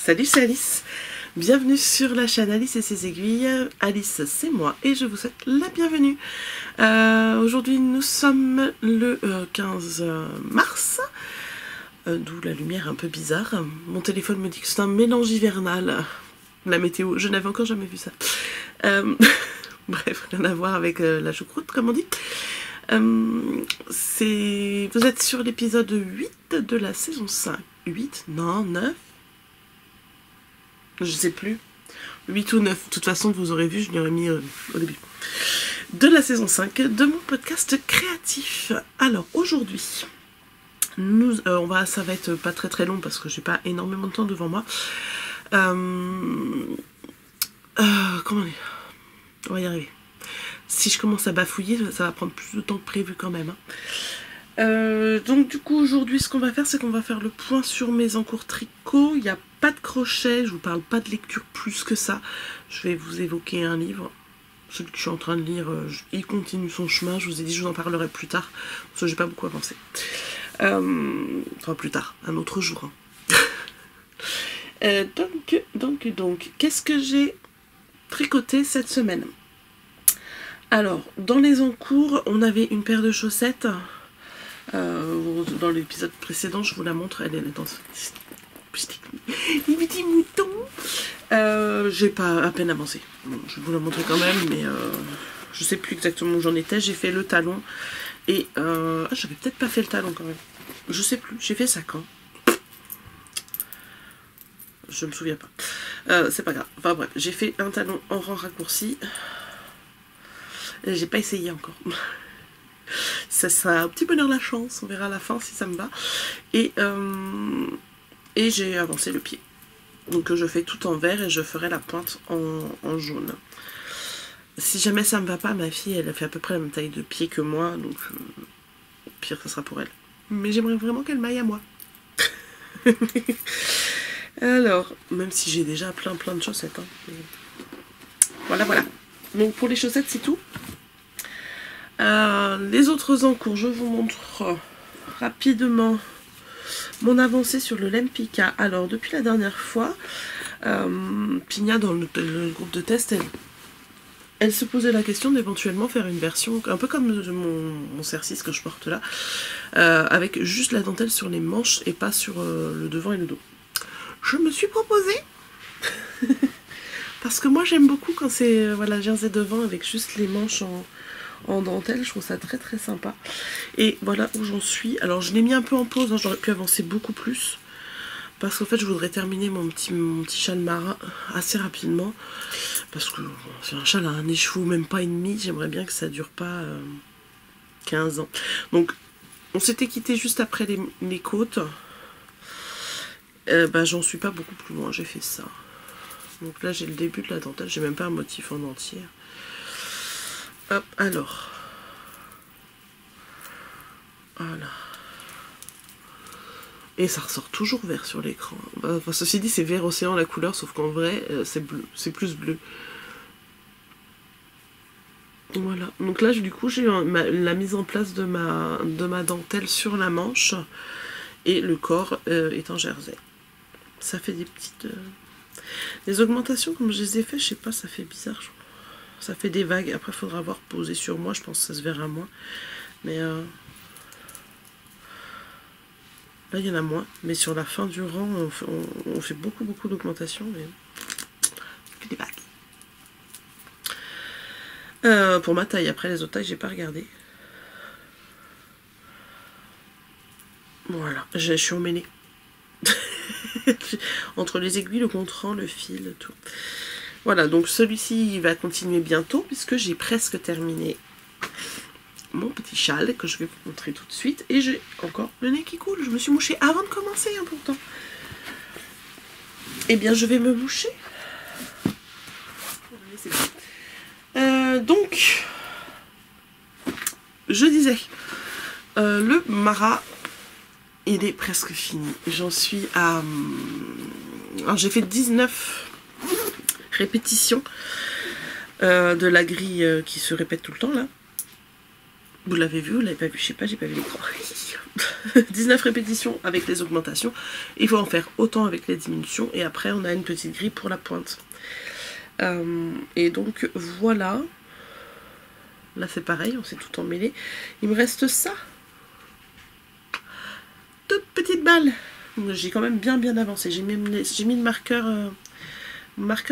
Salut, c'est Alice. Bienvenue sur la chaîne Alice et ses aiguilles. Alice, c'est moi et je vous souhaite la bienvenue. Aujourd'hui, nous sommes le 15 mars, d'où la lumière un peu bizarre. Mon téléphone me dit que c'est un mélange hivernal. La météo, je n'avais encore jamais vu ça. Bref, rien à voir avec la choucroute, comme on dit. Vous êtes sur l'épisode 8 de la saison 5. 8? Non, 9? Je sais plus. 8 ou 9. De toute façon, vous aurez vu, je l'aurais mis au début. De la saison 5 de mon podcast créatif. Alors, aujourd'hui, ça va être pas très long parce que j'ai pas énormément de temps devant moi. Comment dire? On va y arriver. Si je commence à bafouiller, ça va prendre plus de temps que prévu quand même. Donc du coup aujourd'hui ce qu'on va faire, c'est qu'on va faire le point sur mes encours tricot. Il n'y a pas de crochet, je vous parle pas de lecture plus que ça. Je vais vous évoquer un livre, celui que je suis en train de lire, il continue son chemin. Je vous ai dit je vous en parlerai plus tard, parce que j'ai pas beaucoup avancé. Enfin plus tard, un autre jour. Donc, qu'est-ce que j'ai tricoté cette semaine? Alors, dans les encours, on avait une paire de chaussettes. Dans l'épisode précédent, je vous la montre, elle est dans ce les petits moutons. J'ai pas à peine avancé. Bon, je vais vous la montrer quand même, mais je sais plus exactement où j'en étais. J'ai fait le talon et j'avais peut-être pas fait le talon quand même. Je sais plus. J'ai fait ça quand? Je me souviens pas. C'est pas grave. Enfin bref, j'ai fait un talon en rang raccourci. J'ai pas essayé encore. Ça sera un petit bonheur la chance, on verra à la fin si ça me va. Et j'ai avancé le pied. Donc je fais tout en vert et je ferai la pointe en jaune. Si jamais ça me va pas, ma fille elle a fait à peu près la même taille de pied que moi, donc au pire ça sera pour elle. Mais j'aimerais vraiment qu'elle m'aille à moi. Alors, même si j'ai déjà plein de chaussettes. Hein, mais... Voilà. Donc pour les chaussettes c'est tout. Les autres encours, je vous montre rapidement mon avancée sur le Lempicka. Alors depuis la dernière fois, Pina dans le groupe de test, elle se posait la question d'éventuellement faire une version un peu comme mon cercis que je porte là, avec juste la dentelle sur les manches et pas sur le devant et le dos. Je me suis proposée parce que moi j'aime beaucoup quand c'est voilà, jersey devant avec juste les manches en dentelle, je trouve ça très sympa. Et voilà où j'en suis. Alors je l'ai mis un peu en pause, hein, j'aurais pu avancer beaucoup plus. Parce qu'en fait je voudrais terminer mon petit châle marin assez rapidement. Parce que bon, c'est un châle à un écheveau, même pas et demi. J'aimerais bien que ça dure pas 15 ans. Donc on s'était quitté juste après les côtes. J'en suis pas beaucoup plus loin, j'ai fait ça. Donc là j'ai le début de la dentelle, j'ai même pas un motif en entier. Hop, alors. Voilà. Et ça ressort toujours vert sur l'écran. Enfin, ceci dit, c'est vert océan la couleur, sauf qu'en vrai, c'est bleu. C'est plus bleu. Voilà. Donc là, du coup, j'ai la mise en place de ma dentelle sur la manche. Et le corps est en jersey. Ça fait des petites... Les augmentations, comme je les ai fait, je sais pas, ça fait bizarre, je crois. Ça fait des vagues. Après, il faudra voir posé sur moi. Je pense que ça se verra moins. Mais là, il y en a moins. Mais sur la fin du rang, on fait beaucoup d'augmentations. Mais c'est des vagues. Pour ma taille. Après, les autres tailles, j'ai pas regardé. Voilà. Je suis emmêlée. Entre les aiguilles, le contrant, le fil, tout. Voilà, donc celui-ci il va continuer bientôt puisque j'ai presque terminé mon petit châle que je vais vous montrer tout de suite. Et j'ai encore le nez qui coule. Je me suis mouchée avant de commencer, hein, pourtant. Eh bien, je vais me moucher. Donc, je disais, le Mara, il est presque fini. J'en suis à... Alors, j'ai fait 19... répétition de la grille qui se répète tout le temps là. Vous l'avez vu, vous l'avez pas vu, je sais pas, j'ai pas vu l'écran. 19 répétitions avec les augmentations. Il faut en faire autant avec les diminutions. Et après, on a une petite grille pour la pointe. Et donc, voilà. Là, c'est pareil, on s'est tout emmêlé. Il me reste ça. Toute petite balle. J'ai quand même bien avancé. J'ai mis le marqueur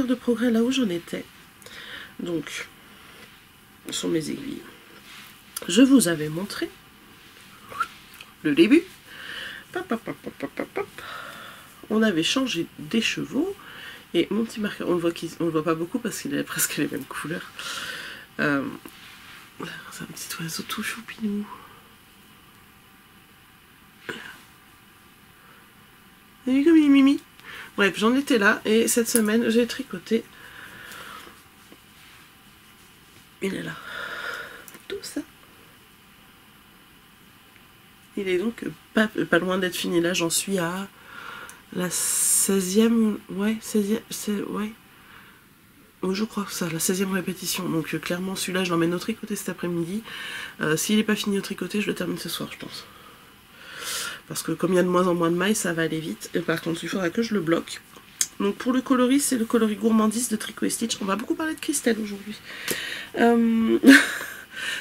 de progrès là où j'en étais. Donc, ce sont mes aiguilles. Je vous avais montré le début. On avait changé d'écheveau. Et mon petit marqueur, on le voit pas beaucoup parce qu'il a presque les mêmes couleurs. C'est un petit oiseau tout choupinou. Vous avez vu comme il est mimi. Bref, j'en étais là et cette semaine j'ai tricoté. Il est là. Tout ça. Il est donc pas loin d'être fini. Là, j'en suis à la 16e. Ouais, 16e. Ouais. Oh, je crois que ça, la 16e répétition. Donc, clairement, celui-là, je l'emmène au tricoté cet après-midi. S'il n'est pas fini au tricoté, je le termine ce soir, je pense. Parce que comme il y a de moins en moins de mailles, ça va aller vite. Et par contre, il faudra que je le bloque. Donc, pour le coloris, c'est le coloris gourmandise de Tricot et Stitch. On va beaucoup parler de Christelle aujourd'hui.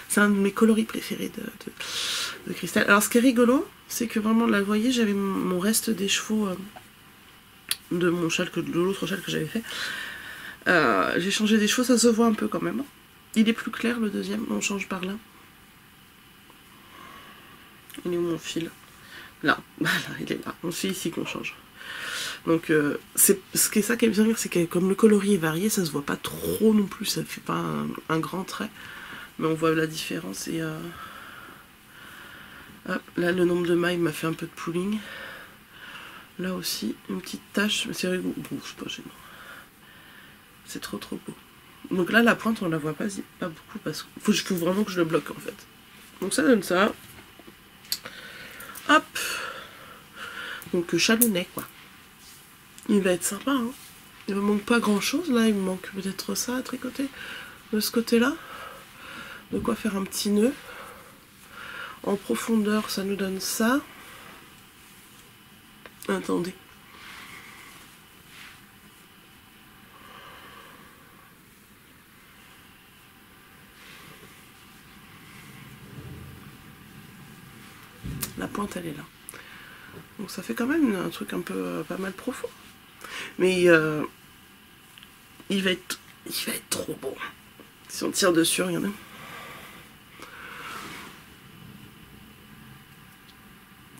C'est un de mes coloris préférés de Christelle. Alors, ce qui est rigolo, c'est que vraiment, là, vous voyez, j'avais mon reste des chevaux de mon châle, de l'autre châle que j'avais fait. J'ai changé des chevaux, ça se voit un peu quand même. Il est plus clair, le deuxième. On change par là. Il est où mon fil? Là, voilà, il est là. On sait ici qu'on change. Donc, c'est ce qui est ça qui est bien, c'est que comme le coloris est varié, ça se voit pas trop non plus. Ça fait pas un grand trait. Mais on voit la différence et hop, là le nombre de mailles m'a fait un peu de pooling. Là aussi une petite tache, mais c'est rigolo. Bon, c'est pas gênant. C'est trop beau. Donc là la pointe on la voit pas beaucoup parce qu'il faut vraiment que je le bloque en fait. Donc ça donne ça. Hop. Donc chalonnet quoi. Il va être sympa hein. Il me manque pas grand chose là, il me manque peut-être ça à tricoter de ce côté là. De quoi faire un petit nœud. En profondeur, ça nous donne ça. Attendez. La pointe, elle est là. Donc ça fait quand même un truc un peu pas mal profond. Mais il va être trop beau. Si on tire dessus, regardez.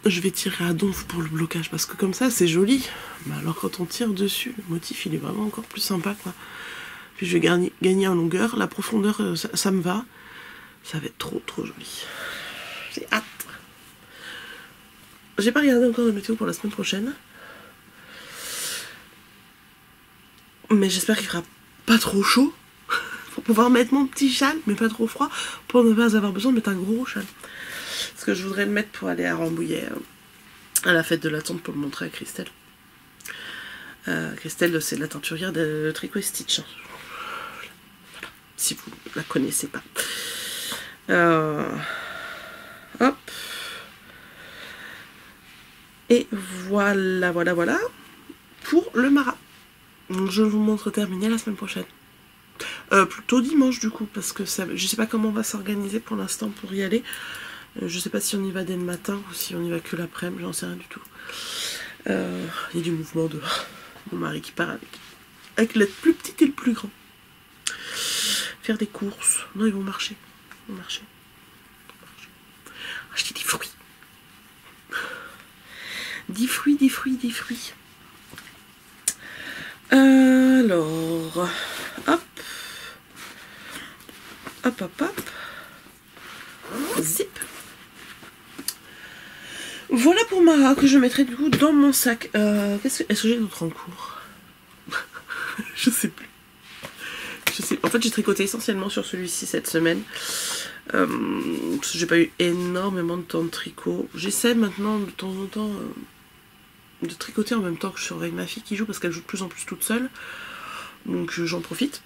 Je vais tirer à donf pour le blocage parce que comme ça c'est joli. Mais alors quand on tire dessus, le motif il est vraiment encore plus sympa quoi. Puis je vais gagner en longueur, la profondeur ça me va. Ça va être trop joli. J'ai hâte. J'ai pas regardé encore de météo pour la semaine prochaine. Mais j'espère qu'il fera pas trop chaud. Pour pouvoir mettre mon petit châle, mais pas trop froid. Pour ne pas avoir besoin de mettre un gros châle. Parce que je voudrais le mettre pour aller à Rambouillet à la fête de la tente pour le montrer à Christelle. Christelle, c'est la teinturière de Tricot et Stitch. Voilà, si vous la connaissez pas. Hop. Et voilà pour le Mara. Donc je vous montre terminé la semaine prochaine. Plutôt dimanche du coup, parce que ça, je sais pas comment on va s'organiser pour l'instant pour y aller. Je sais pas si on y va dès le matin ou si on y va que l'après-midi, j'en sais rien du tout. Il y a du mouvement dehors. Mon mari qui part avec le plus petit et le plus grand. Faire des courses. Non, ils vont marcher. Ils vont marcher. Acheter des fruits. Des fruits. Alors, hop. Zip. Voilà pour Mara que je mettrai du coup dans mon sac. Est-ce que j'ai d'autres en cours? Je sais plus. En fait, j'ai tricoté essentiellement sur celui-ci cette semaine. Parce que j'ai pas eu énormément de temps de tricot. J'essaie maintenant de temps en temps de tricoter en même temps que je surveille ma fille qui joue parce qu'elle joue de plus en plus toute seule. Donc j'en profite.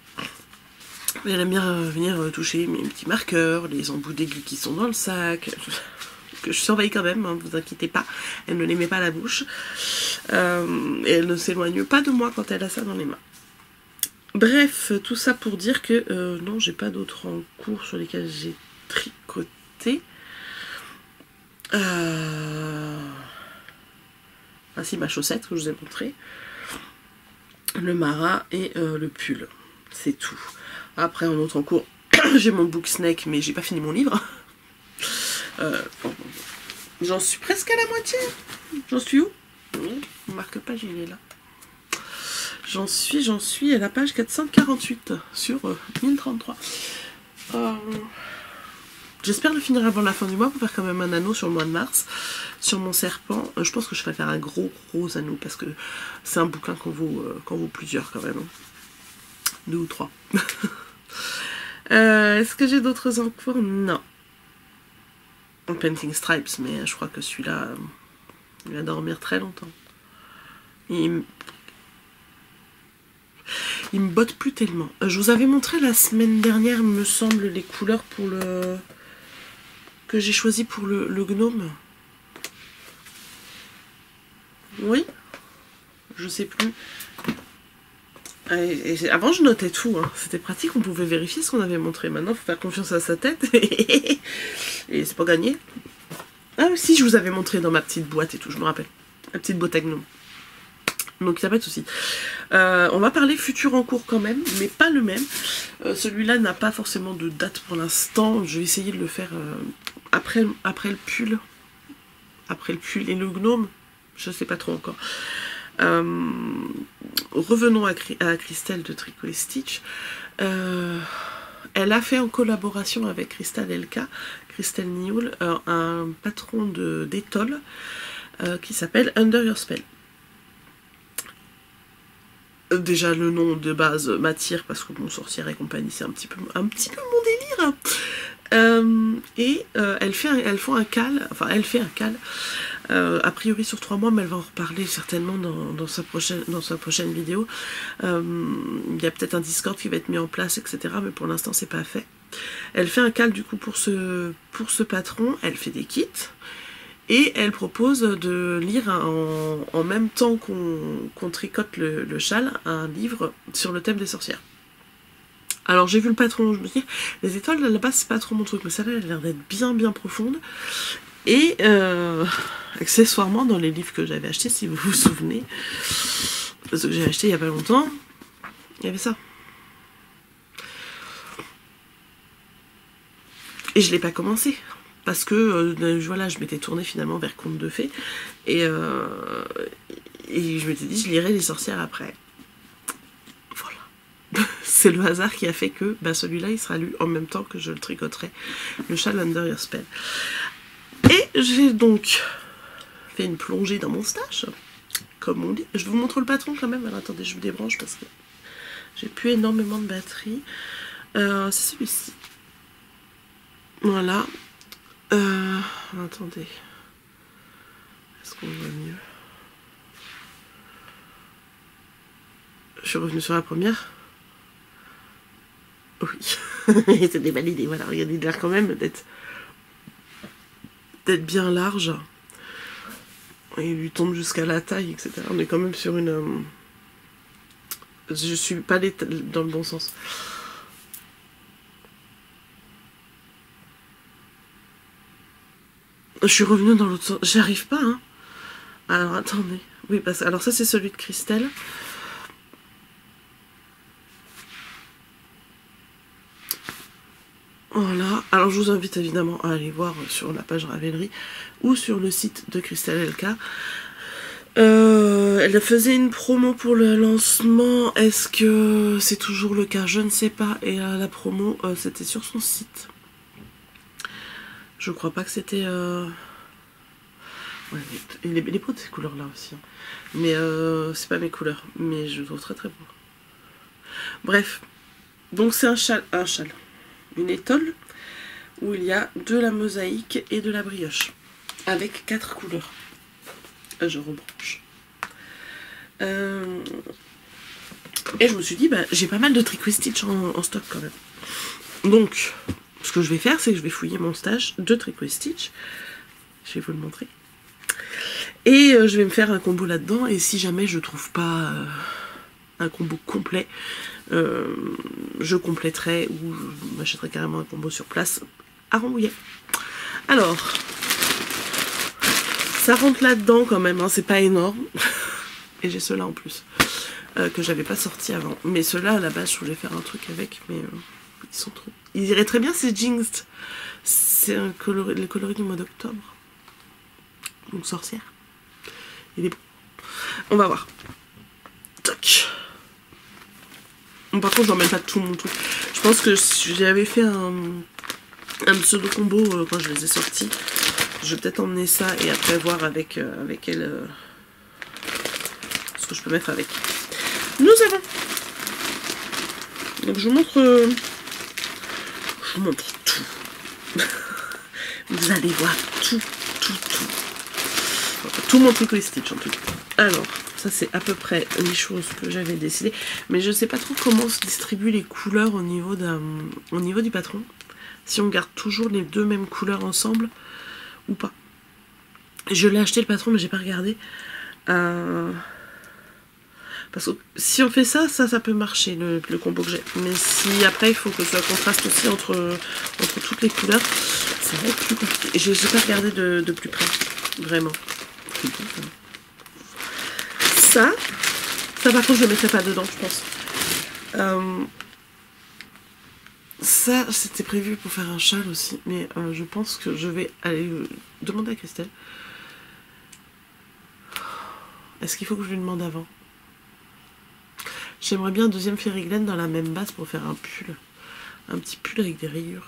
Elle aime bien venir toucher mes petits marqueurs, les embouts d'aiguilles qui sont dans le sac. que je surveille quand même, hein, vous inquiétez pas, elle ne les met pas à la bouche, et elle ne s'éloigne pas de moi quand elle a ça dans les mains. Bref, tout ça pour dire que non, j'ai pas d'autres en cours sur lesquels j'ai tricoté. Ah si, ma chaussette que je vous ai montré, le Mara et le pull, c'est tout. Après, en autre en cours, j'ai mon book snack, mais j'ai pas fini mon livre. J'en suis presque à la moitié. J'en suis où? On marque pas, il est là. J'en suis à la page 448 sur 1033. J'espère le finir avant la fin du mois pour faire quand même un anneau sur le mois de mars. Sur mon serpent, je pense que je vais faire un gros anneau parce que c'est un bouquin qu'on vaut plusieurs quand même. 2 ou 3. Est-ce que j'ai d'autres en cours? Non. Painting Stripes, mais je crois que celui-là, il va dormir très longtemps. Il me botte plus tellement. Je vous avais montré la semaine dernière, me semble, les couleurs pour le... que j'ai choisi pour le gnome. Oui, je sais plus. Avant je notais tout, hein. C'était pratique, on pouvait vérifier ce qu'on avait montré. Maintenant il faut faire confiance à sa tête et c'est pas gagné. Ah si, je vous avais montré dans ma petite boîte et tout, je me rappelle. La petite boîte à gnome. Donc il n'y a pas de souci. On va parler futur en cours quand même, mais pas le même. Celui-là n'a pas forcément de date pour l'instant. Je vais essayer de le faire après le pull. Après le pull et le gnome. Je sais pas trop encore. Revenons à Christelle de Tricot et Stitch. Elle a fait en collaboration avec Christelle Elka, Christelle Nioul, un patron d'étole qui s'appelle Under Your Spell. Déjà le nom de base m'attire parce que mon sorcière et compagnie c'est un petit peu mon délire. Elle fait un cal, a priori sur 3 mois, mais elle va en reparler certainement dans sa prochaine vidéo. Il y a peut-être un Discord qui va être mis en place, etc. Mais pour l'instant c'est pas fait. Elle fait un cal du coup pour ce patron, elle fait des kits. Et elle propose de lire en même temps qu'on tricote le châle, un livre sur le thème des sorcières. Alors j'ai vu le patron, je me suis dit, les étoiles à la base c'est pas trop mon truc, mais celle-là elle a l'air d'être bien profonde. Et accessoirement dans les livres que j'avais achetés, si vous vous souvenez, parce que j'ai acheté il y a pas longtemps, il y avait ça. Et je l'ai pas commencé. Parce que voilà, je m'étais tournée finalement vers Contes de Fées. Et je m'étais dit, je lirai les sorcières après. Voilà. C'est le hasard qui a fait que celui-là, il sera lu en même temps que je le tricoterai. Le châle Under Your Spell. Et j'ai donc fait une plongée dans mon stash, comme on dit. Je vous montre le patron quand même. Alors attendez, je vous débranche parce que j'ai plus énormément de batterie. C'est celui-ci. Voilà. Attendez. Est-ce qu'on voit mieux? Je suis revenue sur la première. Oui. C'était validé. Voilà, regardez, il a l'air quand même d'être bien large. Et il lui tombe jusqu'à la taille, etc. On est quand même sur une... Je suis pas dans le bon sens. Je suis revenue dans l'autre sens. J'y arrive pas, hein. Alors, attendez. Oui, parce que... Alors, ça, c'est celui de Christelle. Voilà. Alors, je vous invite évidemment à aller voir sur la page Ravelry ou sur le site de Christelle Elka. Elle faisait une promo pour le lancement. Est-ce que c'est toujours le cas? Je ne sais pas. Et la promo, c'était sur son site. Je crois pas que c'était... Ouais, il est beau de ces couleurs-là aussi. Hein. Mais c'est pas mes couleurs. Mais je le trouve très très beau. Bref. Donc c'est un châle. Une étole où il y a de la mosaïque et de la brioche. Avec 4 couleurs. Je rebranche. Et je me suis dit, j'ai pas mal de Tricot et Stitch en stock quand même. Donc... Ce que je vais faire, c'est que je vais fouiller mon stage de Tricot et Stitch Je vais vous le montrer. Et je vais me faire un combo là-dedans. Et si jamais je trouve pas un combo complet, je compléterai ou je m'achèterai carrément un combo sur place à Rambouillet. Alors, ça rentre là-dedans quand même, hein, c'est pas énorme. Et j'ai ceux-là en plus, que j'avais pas sorti avant. Mais ceux-là, à la base, je voulais faire un truc avec, mais ils sont trop... Ils iraient très bien, c'est Jinxed. C'est le coloris du mois d'octobre. Donc sorcière. Il est beau. On va voir. Toc. Bon, par contre, j'emmène pas tout mon truc. Je pense que j'avais fait un pseudo combo quand je les ai sortis. Je vais peut-être emmener ça et après voir avec elle ce que je peux mettre avec. Nous avons. Donc je vous montre. Je vous montre tout. Vous allez voir tout. Tout mon truc Stitch en tout cas. Alors, ça c'est à peu près les choses que j'avais décidé. Mais je sais pas trop comment se distribuent les couleurs au niveau du patron. Si on garde toujours les deux mêmes couleurs ensemble ou pas. Je l'ai acheté le patron mais j'ai pas regardé. Parce que si on fait ça, ça peut marcher le combo que j'ai. Mais si après il faut que ça contraste aussi entre toutes les couleurs, ça va être plus compliqué. Et je n'ai pas regardé de plus près. Vraiment. Ça par contre je ne le mettrai pas dedans je pense. Ça c'était prévu pour faire un châle aussi. Mais je pense que je vais aller demander à Christelle. Est-ce qu'il faut que je lui demande avant? J'aimerais bien un deuxième Fairy Glen dans la même base pour faire un pull. Un petit pull avec des rayures.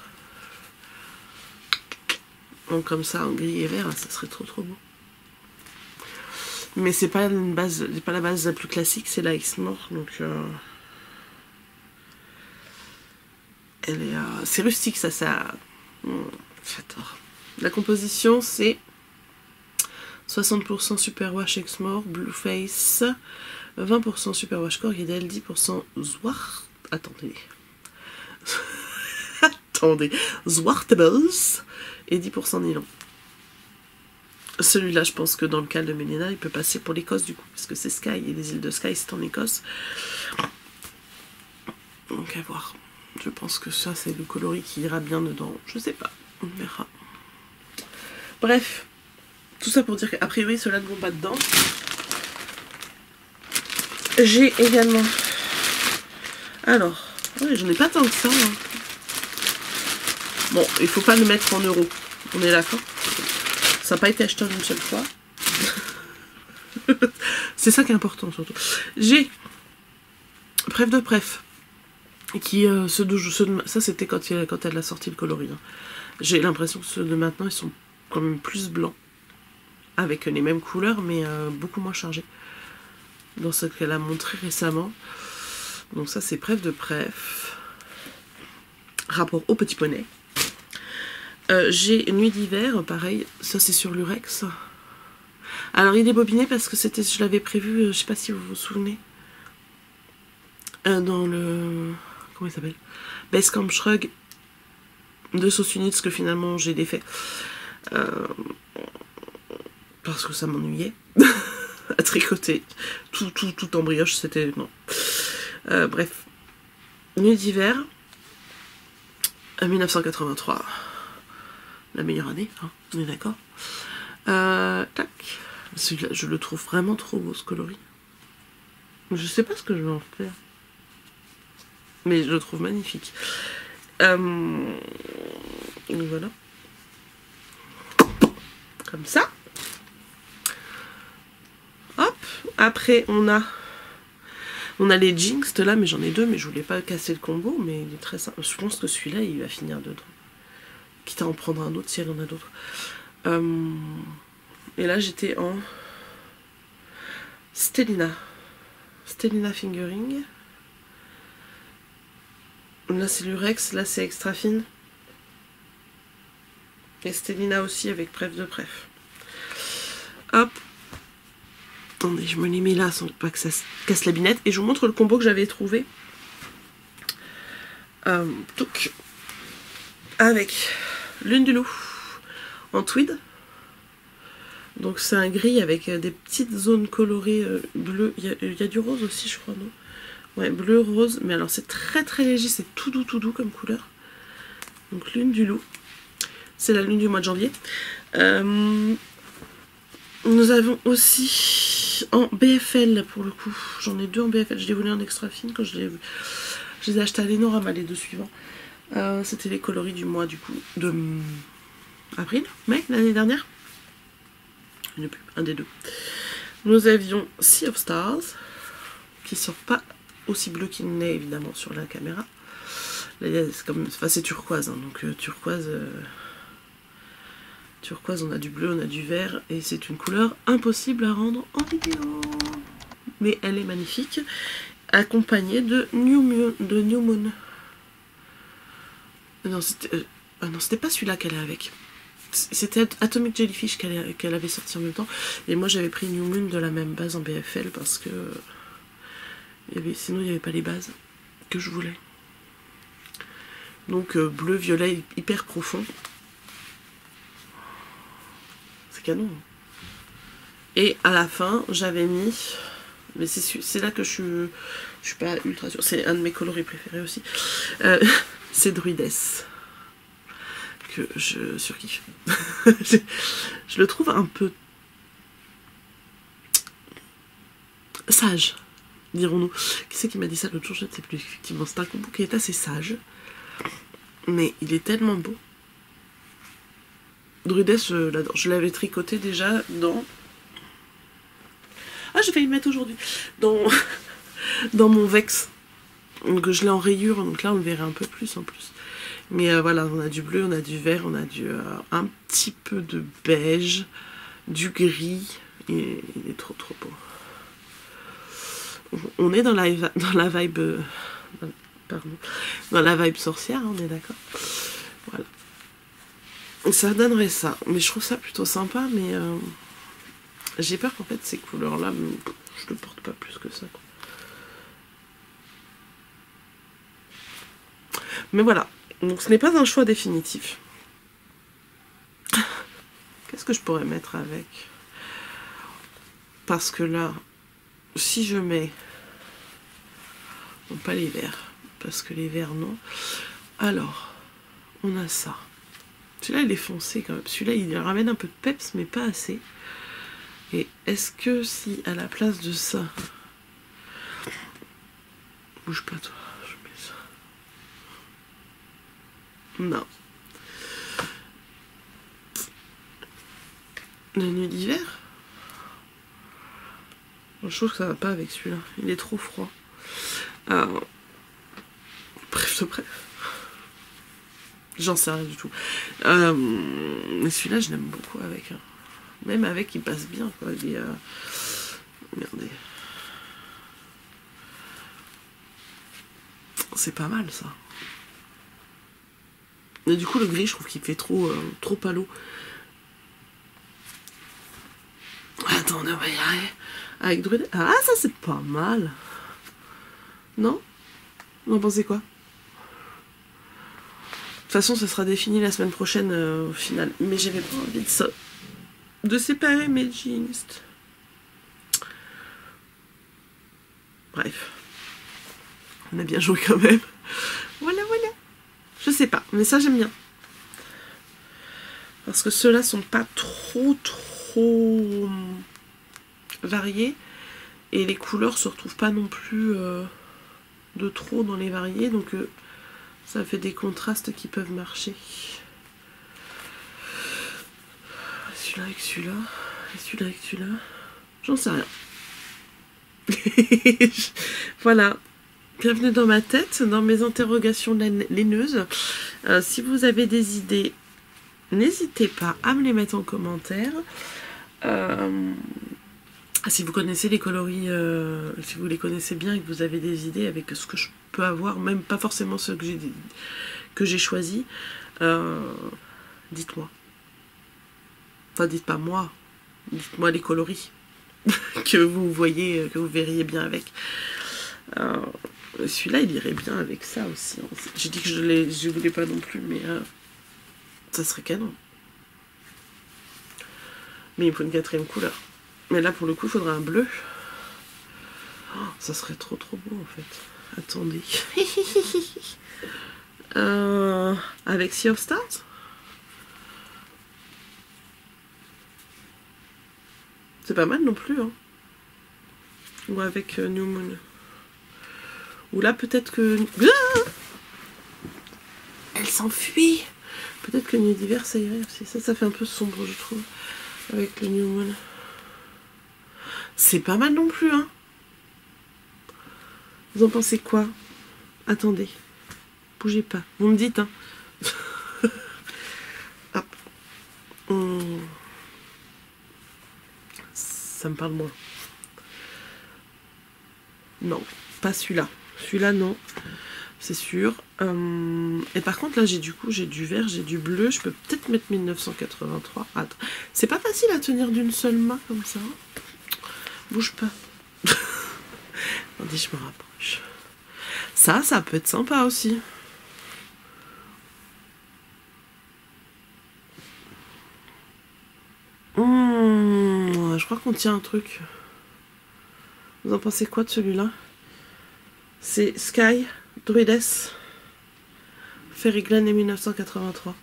Donc comme ça, en gris et vert, ça serait trop beau. Mais c'est pas une base, c'est pas la base la plus classique, c'est la Exmore. Donc elle est, c'est rustique, ça. J'adore. La composition, c'est 60% Superwash Exmore, Blueface. 20% Superwash Corridel, 10% Zwart. Attendez. Zwartables et 10% nylon. Celui-là, je pense que dans le cas de Mélina, il peut passer pour l'Écosse du coup, parce que c'est Skye et les îles de Skye, c'est en Écosse. Donc à voir. Je pense que ça, c'est le coloris qui ira bien dedans. Je sais pas, on verra. Bref, tout ça pour dire qu'a priori, ceux-là ne vont pas dedans. J'ai également... Alors, ouais, j'en ai pas tant que ça. Hein. Bon, il faut pas le mettre en euros. On est d'accord? Ça n'a pas été acheté en une seule fois. C'est ça qui est important surtout. J'ai Pref de Pref. Qui, ça c'était quand elle a sorti le coloris. Hein. J'ai l'impression que ceux de maintenant, ils sont quand même plus blancs. Avec les mêmes couleurs, mais beaucoup moins chargés. Dans ce qu'elle a montré récemment. Donc ça c'est Pref de Pref. Rapport au petit poney. J'ai Nuit d'hiver, pareil, ça c'est sur l'Urex. Alors il est bobiné parce que c'était, je l'avais prévu, je sais pas si vous vous souvenez. Dans le... Comment il s'appelle? Basecamp Shrug de Sauce Units que finalement j'ai défait. Parce que ça m'ennuyait. À tricoter. Tout en brioche, c'était... Non. Bref. Nuit d'hiver. À 1983. La meilleure année, hein, on est d'accord. Tac. Celui-là, je le trouve vraiment trop beau, ce coloris. Je sais pas ce que je vais en faire. Mais je le trouve magnifique. Voilà. Comme ça. Hop. Après, on a les Jinxed là, mais j'en ai deux, mais je voulais pas casser le combo, mais il est très simple. Je pense que celui-là, il va finir dedans. Quitte à en prendre un autre si elle en a d'autres. Et là, j'étais en Stellina Fingering. Là, c'est l'Urex, là, c'est extra fine. Et Stellina aussi avec Pref de Pref. Hop. Attendez, je me l'ai mis là sans pas que ça se casse la binette. Et je vous montre le combo que j'avais trouvé. Donc, avec Lune du Loup en tweed. Donc c'est un gris avec des petites zones colorées bleues. Il y a du rose aussi, je crois, non? Ouais, bleu, rose. Mais alors c'est très très léger, c'est tout doux comme couleur. Donc lune du loup. C'est la lune du mois de janvier. Nous avons aussi en BFL pour le coup. J'en ai deux en BFL. Je les voulais en extra fine quand je les ai achetés à l'Enorama, les deux suivants. C'était les coloris du mois du coup de avril, mai, l'année dernière. Il n'y en a plus, un des deux. Nous avions Sea of Stars, qui sort pas aussi bleu qu'il n'est évidemment sur la caméra. Là, c'est comme, enfin, c'est turquoise, hein, donc turquoise, on a du bleu, on a du vert, et c'est une couleur impossible à rendre en vidéo. Mais elle est magnifique, accompagnée de New Moon. Non, c'était pas celui-là qu'elle est avec. C'était Atomic Jellyfish qu'elle avait sorti en même temps. Et moi j'avais pris New Moon de la même base en BFL parce que sinon il n'y avait pas les bases que je voulais. Donc bleu, violet, hyper profond. C'est canon. Et à la fin j'avais mis... Mais c'est là que je suis pas ultra sûre. C'est un de mes coloris préférés aussi. C'est Druides. Que je surkiffe. Je le trouve un peu sage, dirons-nous. Qui c'est qui m'a dit ça l'autre jour? Je ne sais plus. Effectivement, c'est un combo qui est assez sage. Mais il est tellement beau. Druides, je l'adore. Je l'avais tricoté déjà dans... Ah, j'ai failli le mettre aujourd'hui. Dans mon Vex. Donc je l'ai en rayure, donc là on le verrait un peu plus en plus. Mais voilà, on a du bleu, on a du vert, on a un petit peu de beige, du gris. Et il est trop beau. On est dans la vibe... pardon. Dans la vibe sorcière, on est d'accord. Voilà. Ça donnerait ça. Mais je trouve ça plutôt sympa, mais... j'ai peur qu'en fait ces couleurs-là, je ne porte pas plus que ça, quoi. Mais voilà. Donc ce n'est pas un choix définitif. Qu'est-ce que je pourrais mettre avec? Parce que là, si je mets... Non, pas les verts. Parce que les verts, non. Alors, on a ça. Celui-là, il est foncé quand même. Celui-là, il ramène un peu de peps, mais pas assez. Et est-ce que si, à la place de ça... Bouge pas, toi. Je mets ça. Non. La nuit d'hiver? Je trouve que ça va pas avec celui-là. Il est trop froid. Alors, bref. J'en sais rien du tout. Mais celui-là, je l'aime beaucoup avec. Même avec, il passe bien, quoi. Il est... Regardez. C'est pas mal, ça. Mais du coup, le gris, je trouve qu'il fait trop palo. Attends, on va y arriver. Avec Druid... Ah, ça, c'est pas mal. Non? Vous en pensez quoi? De toute façon, ça sera défini la semaine prochaine au final. Mais j'avais pas envie de séparer mes jeans. Bref. On a bien joué quand même. Voilà. Je sais pas, mais ça j'aime bien. Parce que ceux-là sont pas trop variés. Et les couleurs se retrouvent pas non plus de trop dans les variés. Donc ça fait des contrastes qui peuvent marcher. Celui-là avec celui-là. Et celui-là avec celui-là. J'en sais rien. Voilà. Bienvenue dans ma tête, dans mes interrogations laineuses. Si vous avez des idées, n'hésitez pas à me les mettre en commentaire. Si vous connaissez les coloris, si vous les connaissez bien et que vous avez des idées avec ce que je peux avoir, même pas forcément ceux que j'ai choisis, dites-moi. Enfin, dites pas moi, dites-moi les coloris que vous voyez, que vous verriez bien avec. Celui-là, il irait bien avec ça aussi. J'ai dit que je voulais pas non plus, mais ça serait canon. Mais il me faut une 4e couleur. Mais là, pour le coup, il faudra un bleu. Oh, ça serait trop beau, en fait. Attendez. Avec Sea of Stars. C'est pas mal non plus, hein. Ou avec New Moon. Ou là, peut-être que... Ah, elle s'enfuit. Peut-être que Nuit d'hiver, ça irait aussi. Ça fait un peu sombre, je trouve. Avec le New Moon. C'est pas mal non plus, hein. Vous en pensez quoi? Attendez. Bougez pas. Vous me dites, hein. Hop. Ça me parle moins. Non, pas celui-là. Celui-là, non. C'est sûr. Et par contre, là, j'ai du vert, j'ai du bleu. Je peux peut-être mettre 1983. Attends. C'est pas facile à tenir d'une seule main comme ça. Bouge pas. Attendez, je me rapproche. Ça peut être sympa aussi. Je crois qu'on tient un truc. Vous en pensez quoi de celui-là? C'est Sky, Druides, Fairy Glen et 1983.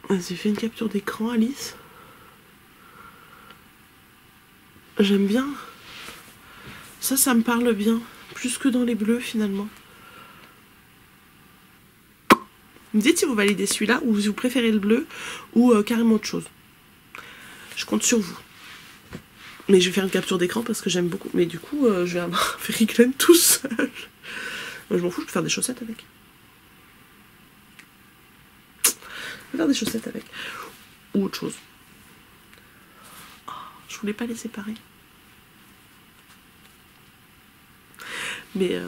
Vas-y, fais une capture d'écran, Alice. J'aime bien. Ça me parle bien. Plus que dans les bleus, finalement. Vous me dites si vous validez celui-là, ou si vous préférez le bleu, ou carrément autre chose. Je compte sur vous. Mais je vais faire une capture d'écran parce que j'aime beaucoup. Mais du coup, je vais avoir Fairy Glen tout seul. Je m'en fous, je peux faire des chaussettes avec. Je vais faire des chaussettes avec. Ou autre chose. Oh, je voulais pas les séparer. Mais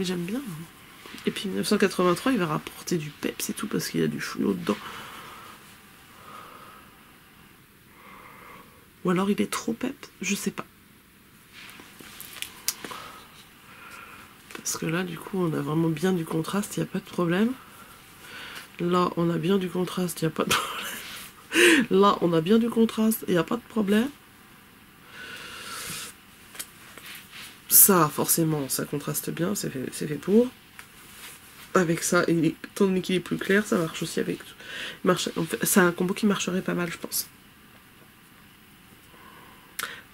j'aime bien. Et puis 1983, il va rapporter du pep, c'est tout, parce qu'il y a du fluo dedans. Ou alors il est trop pep, je sais pas. Parce que là, du coup, on a vraiment bien du contraste, il n'y a pas de problème. Là, on a bien du contraste, il n'y a pas de problème. Là, on a bien du contraste, il n'y a pas de problème. Ça, forcément, ça contraste bien, c'est fait pour. Avec ça, étant donné qu'il est plus clair, ça marche aussi avec... C'est un combo qui marcherait pas mal, je pense.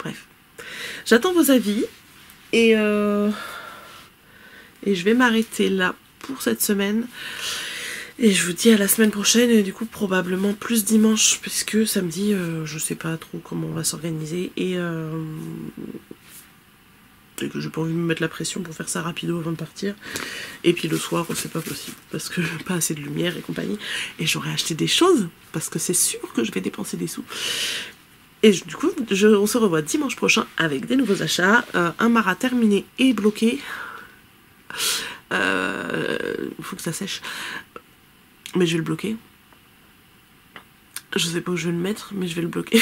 Bref. J'attends vos avis. Et je vais m'arrêter là pour cette semaine. Et je vous dis à la semaine prochaine. Et du coup, probablement plus dimanche. Puisque samedi, je sais pas trop comment on va s'organiser. Et que j'ai pas envie de me mettre la pression pour faire ça rapido avant de partir. Et puis le soir, c'est pas possible. Parce que pas assez de lumière et compagnie. Et j'aurais acheté des choses. Parce que c'est sûr que je vais dépenser des sous. Et du coup, on se revoit dimanche prochain avec des nouveaux achats. Un mara terminé et bloqué. Faut que ça sèche. Mais je vais le bloquer. Je sais pas où je vais le mettre, mais je vais le bloquer.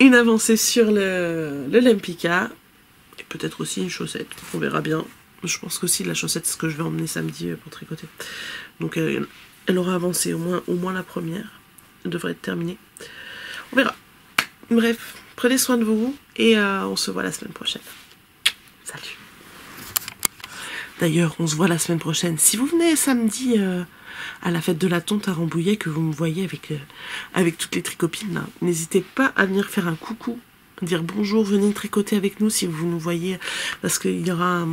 Une avancée sur le Lempicka. Et peut-être aussi une chaussette. On verra bien. Je pense qu'aussi la chaussette, c'est ce que je vais emmener samedi pour tricoter. Donc elle aura avancé au moins la première. Elle devrait être terminée. On verra. Bref, prenez soin de vous. Et on se voit la semaine prochaine. Salut. D'ailleurs, on se voit la semaine prochaine. Si vous venez samedi à la fête de la tonte à Rambouillet, que vous me voyez avec toutes les tricopines, n'hésitez pas à venir faire un coucou, dire bonjour, venez tricoter avec nous si vous nous voyez, parce qu'il y aura,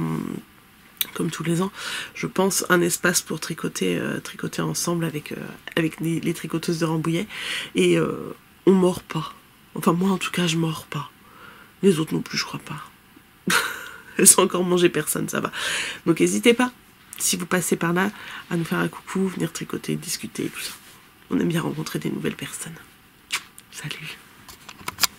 comme tous les ans, je pense, un espace pour tricoter ensemble avec les tricoteuses de Rambouillet. Et on mord pas. Enfin, moi en tout cas, je mords pas. Les autres non plus, je crois pas. Elles ont encore mangé personne, ça va. Donc n'hésitez pas, si vous passez par là, à nous faire un coucou, venir tricoter, discuter, tout ça. On aime bien rencontrer des nouvelles personnes. Salut.